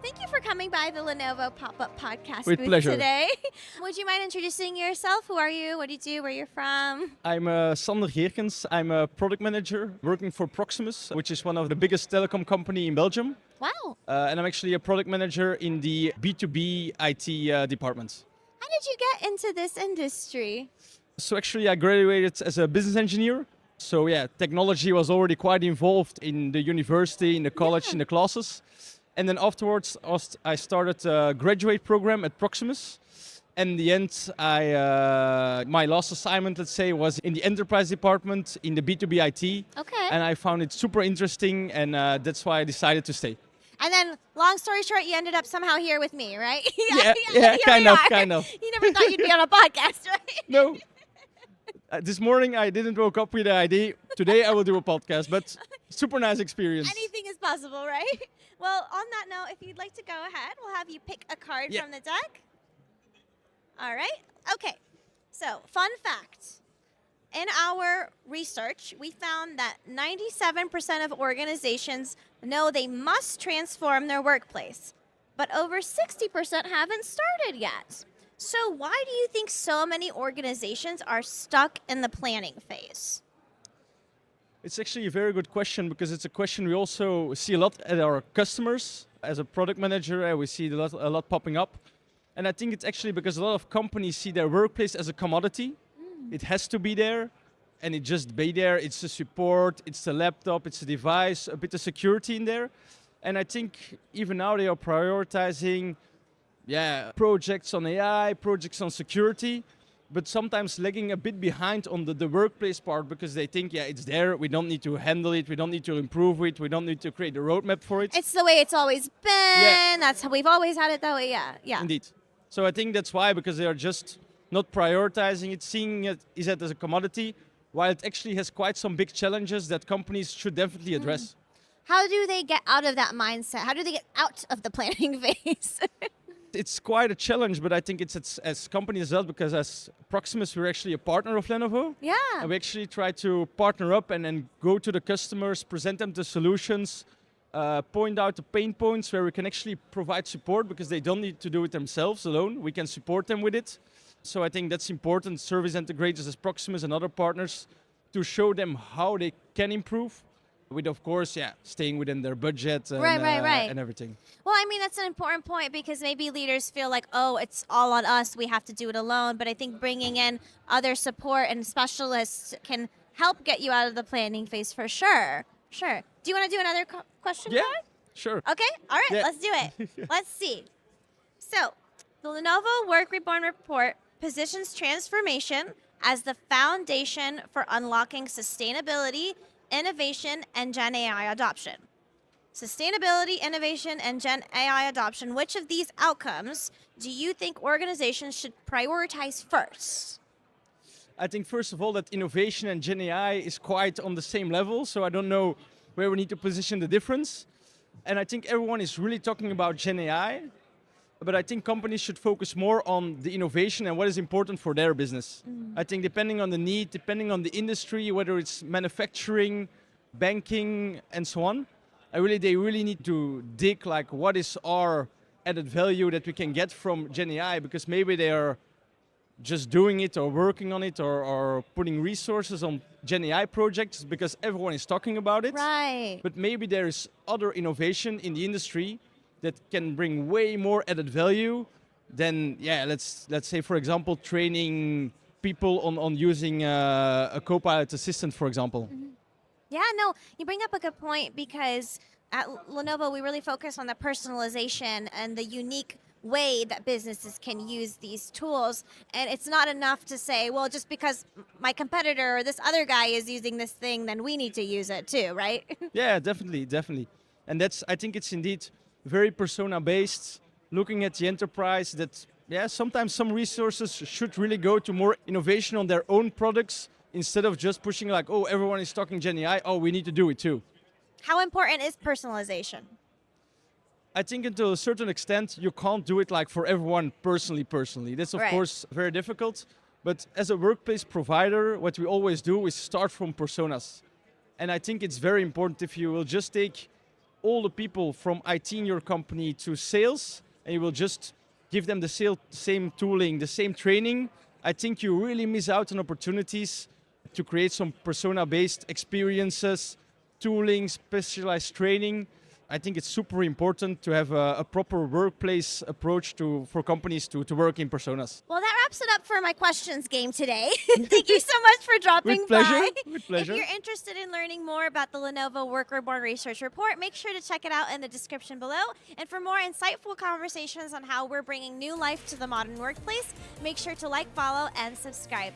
Thank you for coming by the Lenovo Pop-Up Podcast With booth pleasure. today. Would you mind introducing yourself? Who are you? What do you do? Where you're from? I'm Sander Geerkens. I'm a product manager working for Proximus, which is one of the biggest telecom company in Belgium. Wow. And I'm actually a product manager in the B2B IT department. How did you get into this industry? So actually I graduated as a business engineer. So yeah, technology was already quite involved in the university, in the college, in the classes. And then afterwards, I started a graduate program at Proximus. And in the end, my last assignment, let's say, was in the enterprise department in the B2B IT. Okay. And I found it super interesting, and that's why I decided to stay. And then, long story short, you ended up somehow here with me, right? Yeah, here kind we of, are. kind of. You never thought you'd be on a podcast, right? No. This morning, I didn't woke up with the idea. Today, I will do a podcast, but super nice experience. Anything is possible, right? Well, on that note, if you'd like to go ahead, we'll have you pick a card from the deck. All right. Okay. So, fun fact. In our research, we found that 97% of organizations know they must transform their workplace, but over 60% haven't started yet. So why do you think so many organizations are stuck in the planning phase? It's actually a very good question because it's a question we also see a lot at our customers. As a product manager, we see a lot popping up. And I think it's actually because a lot of companies see their workplace as a commodity. It has to be there, and it just be there. It's the support, it's the laptop, it's the device, a bit of security in there. And I think even now they are prioritizing projects on AI, projects on security, but sometimes lagging a bit behind on the workplace part because they think, it's there, we don't need to handle it, we don't need to improve it, we don't need to create a roadmap for it. It's the way it's always been. That's how we've always had it that way. Yeah. Indeed. So I think that's why, because they are just not prioritizing it, seeing it as a commodity, while it actually has quite some big challenges that companies should definitely address. How do they get out of that mindset? How do they get out of the planning phase? It's quite a challenge, but I think it's as companies as well, because as Proximus, we're actually a partner of Lenovo. Yeah. And we actually try to partner up and then go to the customers, present them the solutions, point out the pain points where we can actually provide support because they don't need to do it themselves alone. We can support them with it. So I think that's important, service integrators as Proximus and other partners, to show them how they can improve. With, of course, staying within their budget and, and everything. Well, I mean, that's an important point because maybe leaders feel like, oh, it's all on us. We have to do it alone. But I think bringing in other support and specialists can help get you out of the planning phase for sure. Sure. Do you want to do another question? Yeah, card? sure. Okay. All right. Yeah. Let's do it. Let's see. So the Lenovo Work Reborn report positions transformation as the foundation for unlocking sustainability, innovation, and Gen AI adoption. Sustainability, innovation, and Gen AI adoption. Which of these outcomes do you think organizations should prioritize first? I think, first of all, that innovation and Gen AI is quite on the same level, so I don't know where we need to position the difference. And I think everyone is really talking about Gen AI, but I think companies should focus more on the innovation and what is important for their business. I think depending on the need, depending on the industry, whether it's manufacturing, banking, and so on, they really need to dig like what is our added value that we can get from Gen AI, because maybe they are just doing it or working on it or putting resources on Gen AI projects because everyone is talking about it. Right. But maybe there is other innovation in the industry that can bring way more added value than, let's say, for example, training people on using a Copilot assistant, for example. Mm-hmm. Yeah, no, you bring up a good point because at Lenovo, we really focus on the personalization and the unique way that businesses can use these tools. And it's not enough to say, well, just because my competitor or this other guy is using this thing, then we need to use it too, right? Yeah, definitely. And I think it's indeed very persona-based, looking at the enterprise that, sometimes some resources should really go to more innovation on their own products instead of just pushing like, oh, everyone is talking Gen AI, oh, we need to do it too. How important is personalization? I think until a certain extent, you can't do it like for everyone personally. That's of course very difficult. But as a workplace provider, what we always do is start from personas. And I think it's very important if you will just take all the people from IT in your company to sales, and you will just give them the same tooling, the same training, I think you really miss out on opportunities to create some persona-based experiences, tooling, specialized training. I think it's super important to have a proper workplace approach for companies to work in personas. Well, that wraps it up for my questions game today. Thank you so much for dropping With pleasure. by. With pleasure. If you're interested in learning more about the Lenovo Work Reborn Research Report, make sure to check it out in the description below. And for more insightful conversations on how we're bringing new life to the modern workplace, make sure to like, follow, and subscribe.